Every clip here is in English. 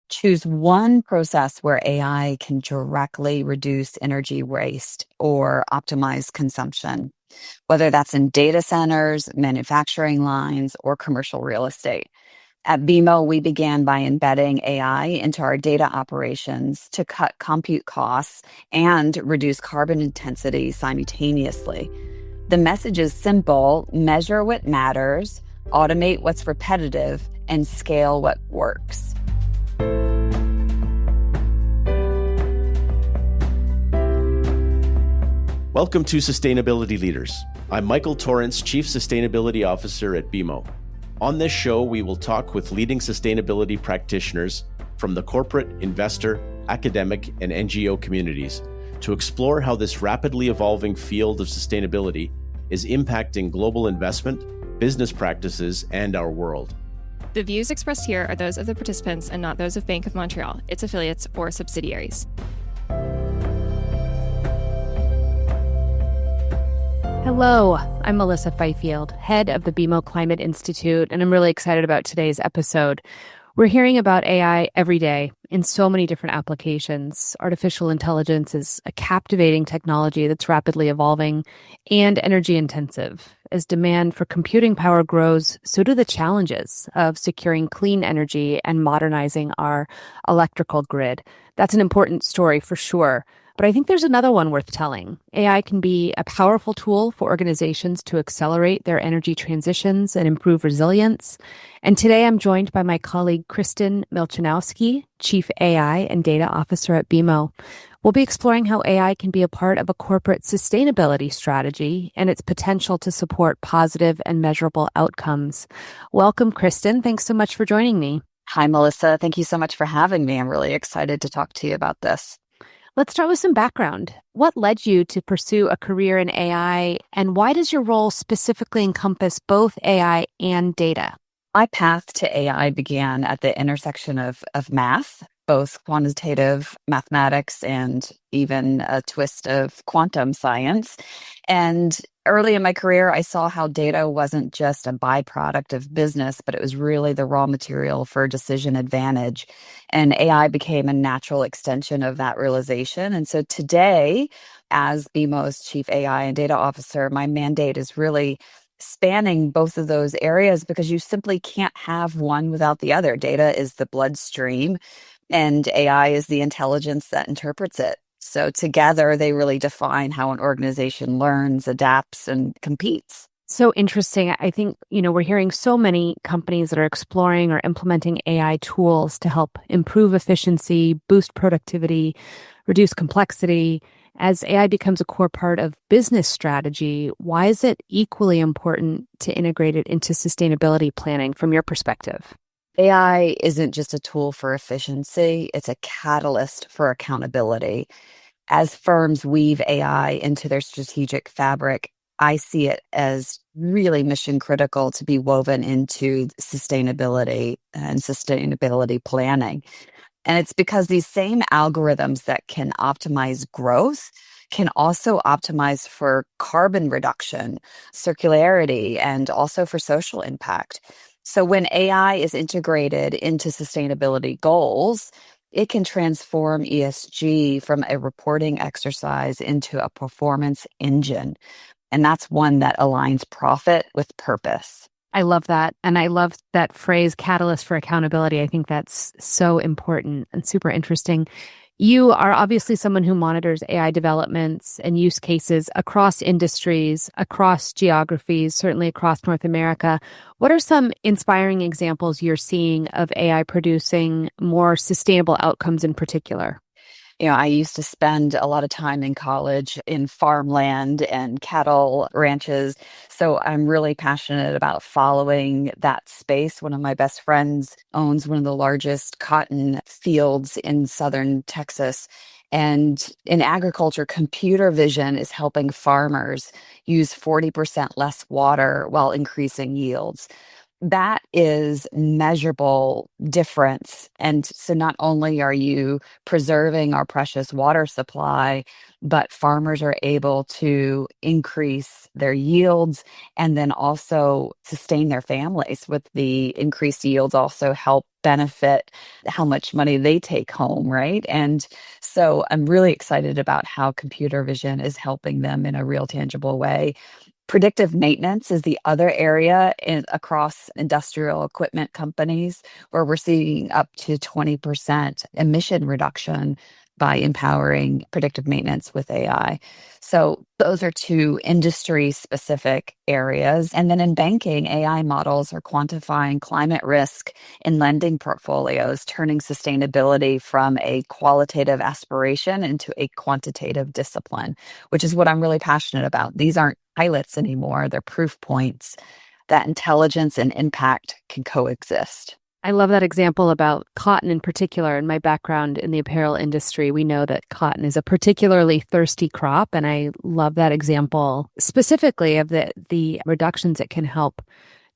Choose one process where AI can directly reduce energy waste or optimize consumption, whether that's in data centers, manufacturing lines, or commercial real estate. At BMO, we began by embedding AI into our data operations to cut compute costs and reduce carbon intensity simultaneously. The message is simple: measure what matters, automate what's repetitive, and scale what works. Welcome to Sustainability Leaders. I'm Michael Torrance, Chief Sustainability Officer at BMO. On this show, we will talk with leading sustainability practitioners from the corporate, investor, academic, and NGO communities to explore how this rapidly evolving field of sustainability is impacting global investment, business practices, and our world. The views expressed here are those of the participants and not those of Bank of Montreal, its affiliates, or subsidiaries. Hello, I'm Melissa Fifield, head of the BMO Climate Institute, and I'm really excited about today's episode. We're hearing about AI every day in so many different applications. Artificial intelligence is a captivating technology that's rapidly evolving and energy intensive. As demand for computing power grows, so do the challenges of securing clean energy and modernizing our electrical grid. That's an important story for sure. But I think there's another one worth telling. AI can be a powerful tool for organizations to accelerate their energy transitions and improve resilience. And today I'm joined by my colleague, Kristin Milchanowski, Chief AI and Data Officer at BMO. We'll be exploring how AI can be a part of a corporate sustainability strategy and its potential to support positive and measurable outcomes. Welcome, Kristin. Thanks so much for joining me. Hi, Melissa. Thank you so much for having me. I'm really excited to talk to you about this. Let's start with some background. What led you to pursue a career in AI, and why does your role specifically encompass both AI and data? My path to AI began at the intersection of math, both quantitative mathematics and even a twist of quantum science. And early in my career, I saw how data wasn't just a byproduct of business, but it was really the raw material for decision advantage. And AI became a natural extension of that realization. And so today, as BMO's Chief AI and Data Officer, my mandate is really spanning both of those areas because you simply can't have one without the other. Data is the bloodstream, and AI is the intelligence that interprets it. So together, they really define how an organization learns, adapts, and competes. So interesting. I think, we're hearing so many companies that are exploring or implementing AI tools to help improve efficiency, boost productivity, reduce complexity. As AI becomes a core part of business strategy, why is it equally important to integrate it into sustainability planning from your perspective? AI isn't just a tool for efficiency, it's a catalyst for accountability. As firms weave AI into their strategic fabric, I see it as really mission critical to be woven into sustainability and sustainability planning. And it's because these same algorithms that can optimize growth can also optimize for carbon reduction, circularity, and also for social impact. So when AI is integrated into sustainability goals, it can transform ESG from a reporting exercise into a performance engine. And that's one that aligns profit with purpose. I love that. And I love that phrase, catalyst for accountability. I think that's so important and super interesting. You are obviously someone who monitors AI developments and use cases across industries, across geographies, certainly across North America. What are some inspiring examples you're seeing of AI producing more sustainable outcomes in particular? I used to spend a lot of time in college in farmland and cattle ranches. So I'm really passionate about following that space. One of my best friends owns one of the largest cotton fields in southern Texas. And in agriculture, computer vision is helping farmers use 40% less water while increasing yields. that is measurable difference. And so not only are you preserving our precious water supply, but farmers are able to increase their yields and then also sustain their families with the increased yields, also help benefit how much money they take home, right? And so I'm really excited about how computer vision is helping them in a real tangible way. Predictive maintenance is the other area across industrial equipment companies where we're seeing up to 20% emission reduction by empowering predictive maintenance with AI. So those are two industry specific areas. And then in banking, AI models are quantifying climate risk in lending portfolios, turning sustainability from a qualitative aspiration into a quantitative discipline, which is what I'm really passionate about. These aren't pilots anymore, they're proof points that intelligence and impact can coexist. I love that example about cotton in particular. In my background in the apparel industry, we know that cotton is a particularly thirsty crop. And I love that example specifically of the reductions it can help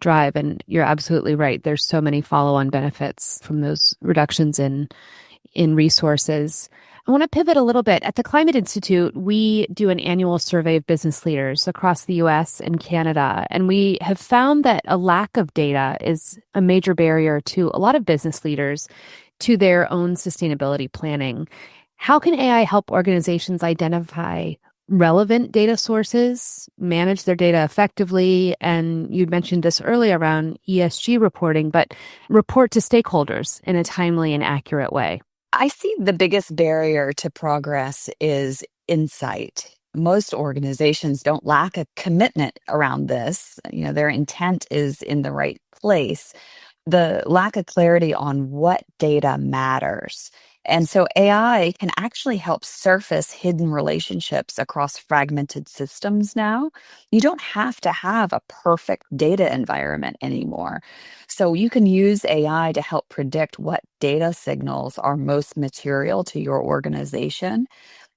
drive. And you're absolutely right. There's so many follow-on benefits from those reductions in resources. I want to pivot a little bit. At the Climate Institute, we do an annual survey of business leaders across the US and Canada, and we have found that a lack of data is a major barrier to a lot of business leaders to their own sustainability planning. How can AI help organizations identify relevant data sources, manage their data effectively? And you mentioned this earlier around ESG reporting, but report to stakeholders in a timely and accurate way. I see the biggest barrier to progress is insight. Most organizations don't lack a commitment around this. Their intent is in the right place. The lack of clarity on what data matters. And so AI can actually help surface hidden relationships across fragmented systems now. You don't have to have a perfect data environment anymore. So you can use AI to help predict what data signals are most material to your organization.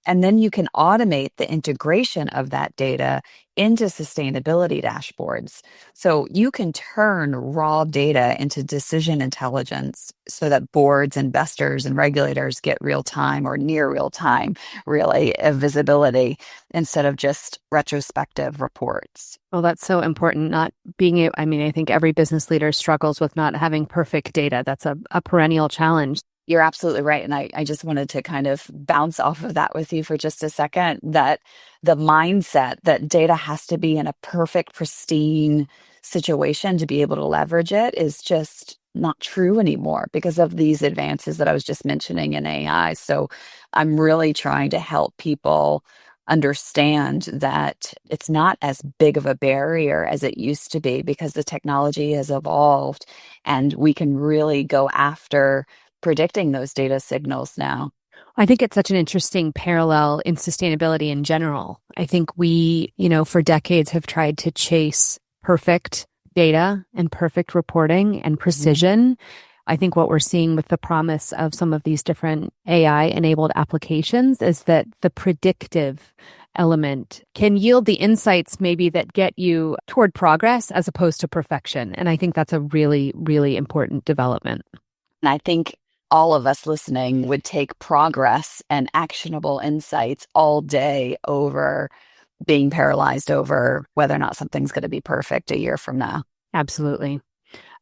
And then you can automate the integration of that data into sustainability dashboards. So you can turn raw data into decision intelligence so that boards, investors, and regulators get real time or near real time, really, visibility instead of just retrospective reports. Well, that's so important. Not being, I think every business leader struggles with not having perfect data. That's a perennial challenge. You're absolutely right. And I just wanted to kind of bounce off of that with you for just a second, that the mindset that data has to be in a perfect, pristine situation to be able to leverage it is just not true anymore because of these advances that I was just mentioning in AI. So I'm really trying to help people understand that it's not as big of a barrier as it used to be because the technology has evolved and we can really go after predicting those data signals now. I think it's such an interesting parallel in sustainability in general. I think we, for decades have tried to chase perfect data and perfect reporting and precision. I think what we're seeing with the promise of some of these different AI-enabled applications is that the predictive element can yield the insights maybe that get you toward progress as opposed to perfection. And I think that's a really, really important development. And I think all of us listening would take progress and actionable insights all day over being paralyzed over whether or not something's going to be perfect a year from now. Absolutely.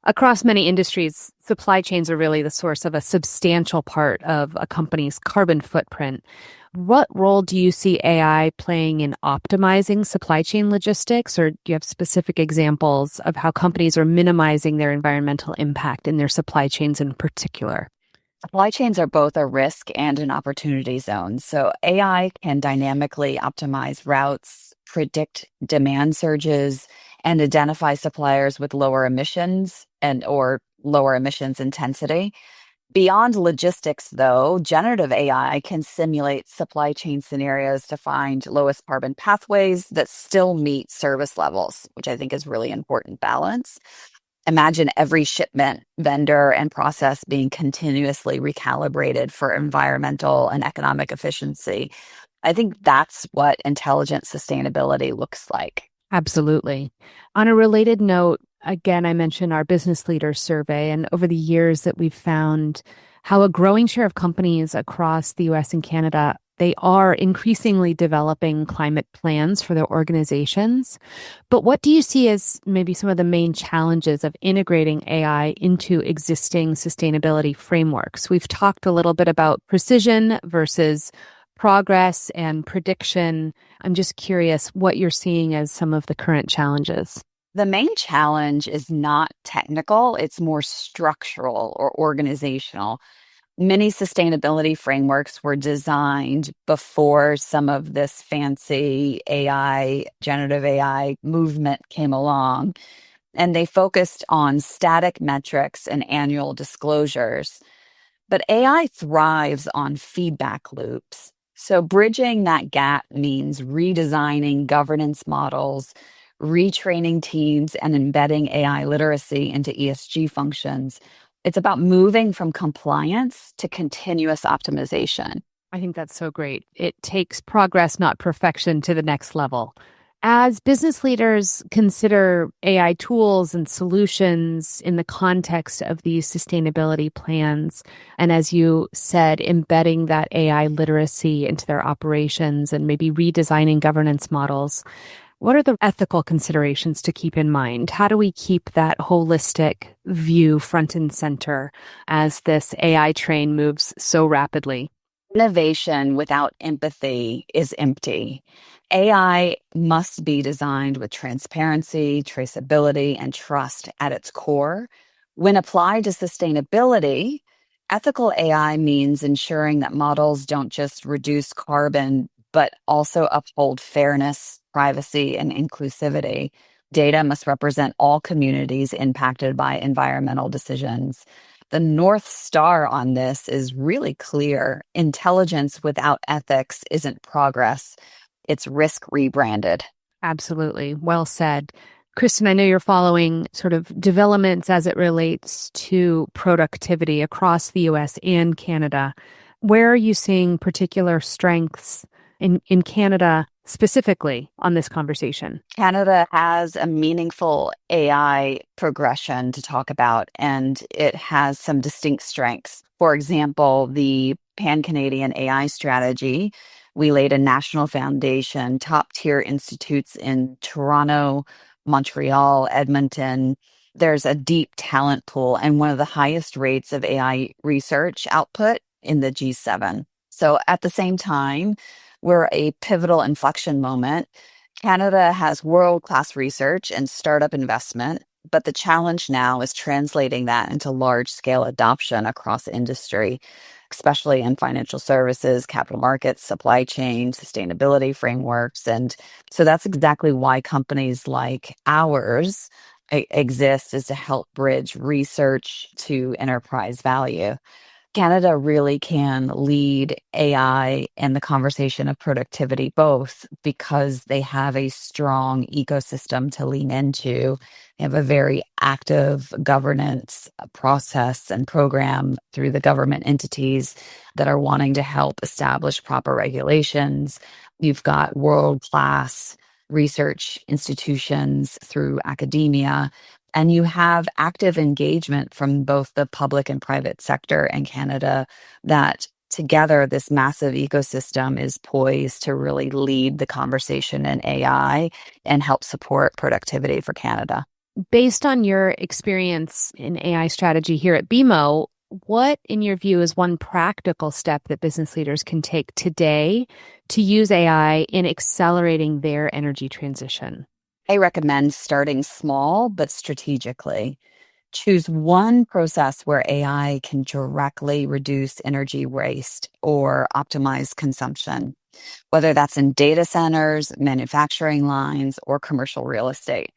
Across many industries, supply chains are really the source of a substantial part of a company's carbon footprint. What role do you see AI playing in optimizing supply chain logistics, or do you have specific examples of how companies are minimizing their environmental impact in their supply chains in particular? Supply chains are both a risk and an opportunity zone. So AI can dynamically optimize routes, predict demand surges, and identify suppliers with lower emissions or lower emissions intensity. Beyond logistics, though, generative AI can simulate supply chain scenarios to find lowest carbon pathways that still meet service levels, which I think is really important balance. Imagine every shipment, vendor, and process being continuously recalibrated for environmental and economic efficiency. I think that's what intelligent sustainability looks like. Absolutely. On a related note, again, I mentioned our business leaders survey, and over the years that we've found how a growing share of companies across the US and Canada, they are increasingly developing climate plans for their organizations. But what do you see as maybe some of the main challenges of integrating AI into existing sustainability frameworks? We've talked a little bit about precision versus progress and prediction. I'm just curious what you're seeing as some of the current challenges. The main challenge is not technical, it's more structural or organizational. Many sustainability frameworks were designed before some of this fancy AI, generative AI movement came along, and they focused on static metrics and annual disclosures. But AI thrives on feedback loops. So bridging that gap means redesigning governance models, retraining teams, and embedding AI literacy into ESG functions. It's about moving from compliance to continuous optimization. I think that's so great. It takes progress, not perfection, to the next level. As business leaders consider AI tools and solutions in the context of these sustainability plans, and as you said, embedding that AI literacy into their operations and maybe redesigning governance models, what are the ethical considerations to keep in mind? How do we keep that holistic view front and center as this AI train moves so rapidly? Innovation without empathy is empty. AI must be designed with transparency, traceability, and trust at its core. When applied to sustainability, ethical AI means ensuring that models don't just reduce carbon, but also uphold fairness, privacy, and inclusivity. Data must represent all communities impacted by environmental decisions. The North Star on this is really clear. Intelligence without ethics isn't progress, it's risk rebranded. Absolutely. Well said. Kristin, I know you're following sort of developments as it relates to productivity across the US and Canada. Where are you seeing particular strengths in Canada specifically on this conversation? Canada has a meaningful AI progression to talk about, and it has some distinct strengths. For example, the Pan-Canadian AI strategy, we laid a national foundation, top-tier institutes in Toronto, Montreal, Edmonton. There's a deep talent pool and one of the highest rates of AI research output in the G7. So at the same time, we're a pivotal inflection moment. Canada has world-class research and startup investment, but the challenge now is translating that into large-scale adoption across industry, especially in financial services, capital markets, supply chain, sustainability frameworks. And so that's exactly why companies like ours exist, is to help bridge research to enterprise value. Canada really can lead AI and the conversation of productivity both because they have a strong ecosystem to lean into. They have a very active governance process and program through the government entities that are wanting to help establish proper regulations. You've got world-class research institutions through academia. And you have active engagement from both the public and private sector in Canada that together this massive ecosystem is poised to really lead the conversation in AI and help support productivity for Canada. Based on your experience in AI strategy here at BMO, what, in your view, is one practical step that business leaders can take today to use AI in accelerating their energy transition? I recommend starting small but strategically. Choose one process where AI can directly reduce energy waste or optimize consumption, whether that's in data centers, manufacturing lines, or commercial real estate.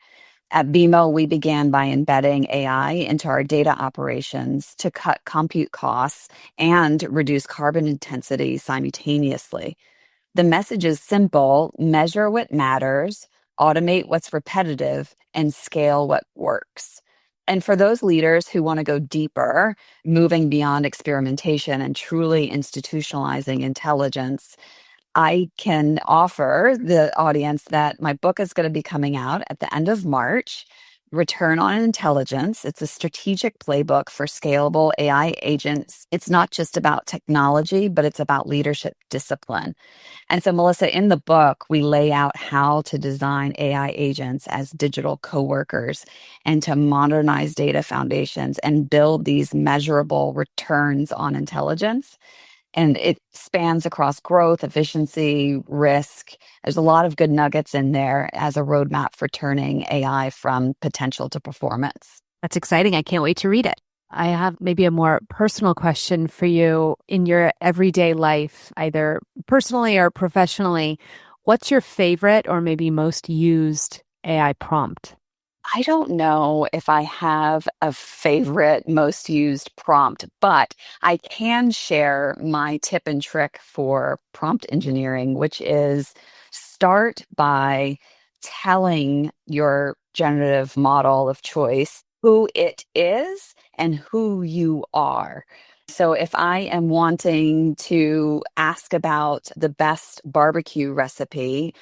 At BMO, we began by embedding AI into our data operations to cut compute costs and reduce carbon intensity simultaneously. The message is simple: measure what matters, automate what's repetitive, and scale what works. And for those leaders who want to go deeper, moving beyond experimentation and truly institutionalizing intelligence, I can offer the audience that my book is going to be coming out at the end of March, Return on Intelligence. It's a strategic playbook for scalable AI agents. It's not just about technology, but it's about leadership discipline. And so, Melissa, in the book, we lay out how to design AI agents as digital coworkers and to modernize data foundations and build these measurable returns on intelligence. And it spans across growth, efficiency, risk. There's a lot of good nuggets in there as a roadmap for turning AI from potential to performance. That's exciting. I can't wait to read it. I have maybe a more personal question for you. In your everyday life, either personally or professionally, what's your favorite or maybe most used AI prompt? I don't know if I have a favorite most used prompt, but I can share my tip and trick for prompt engineering, which is start by telling your generative model of choice who it is and who you are. So if I am wanting to ask about the best barbecue recipe,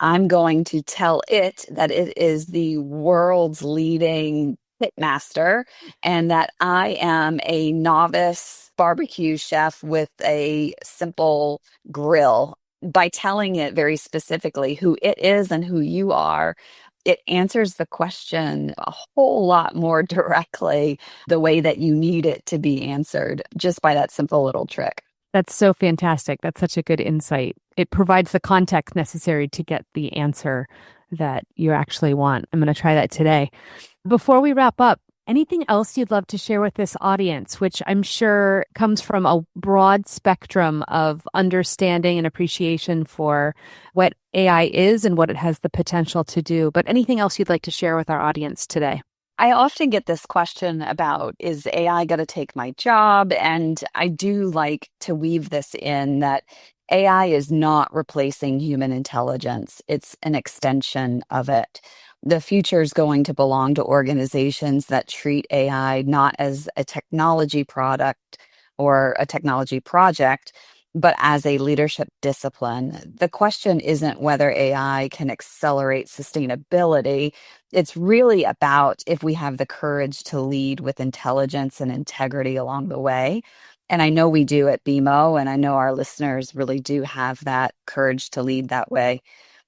I'm going to tell it that it is the world's leading pitmaster and that I am a novice barbecue chef with a simple grill. By telling it very specifically who it is and who you are, it answers the question a whole lot more directly the way that you need it to be answered just by that simple little trick. That's so fantastic. That's such a good insight. It provides the context necessary to get the answer that you actually want. I'm going to try that today. Before we wrap up, anything else you'd love to share with this audience, which I'm sure comes from a broad spectrum of understanding and appreciation for what AI is and what it has the potential to do, but anything else you'd like to share with our audience today? I often get this question about, is AI going to take my job? And I do like to weave this in that AI is not replacing human intelligence. It's an extension of it. The future is going to belong to organizations that treat AI not as a technology product or a technology project, but as a leadership discipline. The question isn't whether AI can accelerate sustainability. It's really about if we have the courage to lead with intelligence and integrity along the way. And I know we do at BMO, and I know our listeners really do have that courage to lead that way.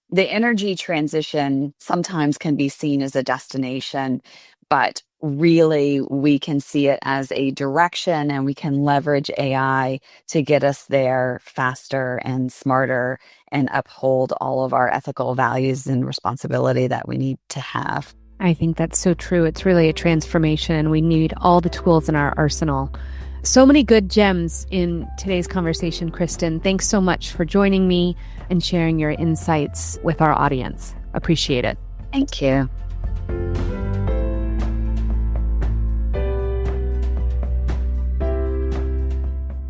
The energy transition sometimes can be seen as a destination, but really we can see it as a direction, and we can leverage AI to get us there faster and smarter and uphold all of our ethical values and responsibility that we need to have. I think that's so true. It's really a transformation, and we need all the tools in our arsenal. So many good gems in today's conversation, Kristin. Thanks so much for joining me and sharing your insights with our audience. Appreciate it. Thank you.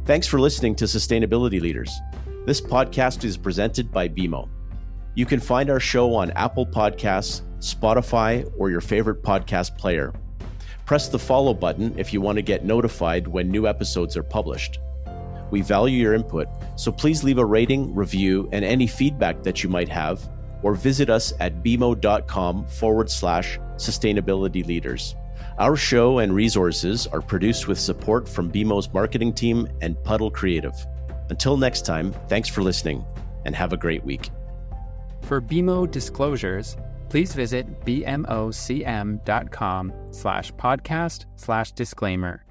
Thanks for listening to Sustainability Leaders. This podcast is presented by BMO. You can find our show on Apple Podcasts, Spotify, or your favorite podcast player. Press the follow button if you want to get notified when new episodes are published. We value your input, so please leave a rating, review, and any feedback that you might have, or visit us at bmo.com/sustainability leaders. Our show and resources are produced with support from BMO's marketing team and Puddle Creative. Until next time, thanks for listening and have a great week. For BMO disclosures, please visit bmocm.com/podcast/disclaimer